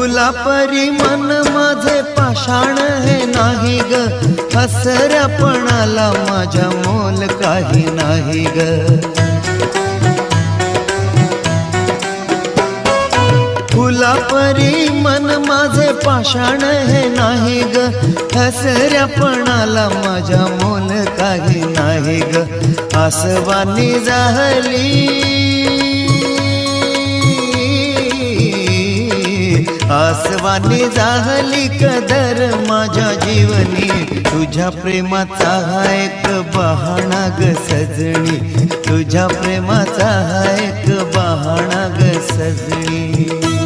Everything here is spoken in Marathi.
फुला परी मन माझे पाषाण हे नाही ग, हसऱ्यापणाला माझ्या मोल काही नाही ग. फुला परी मन माझे पाषाण हे नाही ग, हसऱ्यापणाला माझ्या मोल काही नाही ग. आसवानी जाहली, आसवानी जाहली कदर माझ्या जीवनी, तुझ्या प्रेमाचा हा एक बहाणा ग सजणी, तुझ्या प्रेमाचा हा एक बहाणा ग सजणी.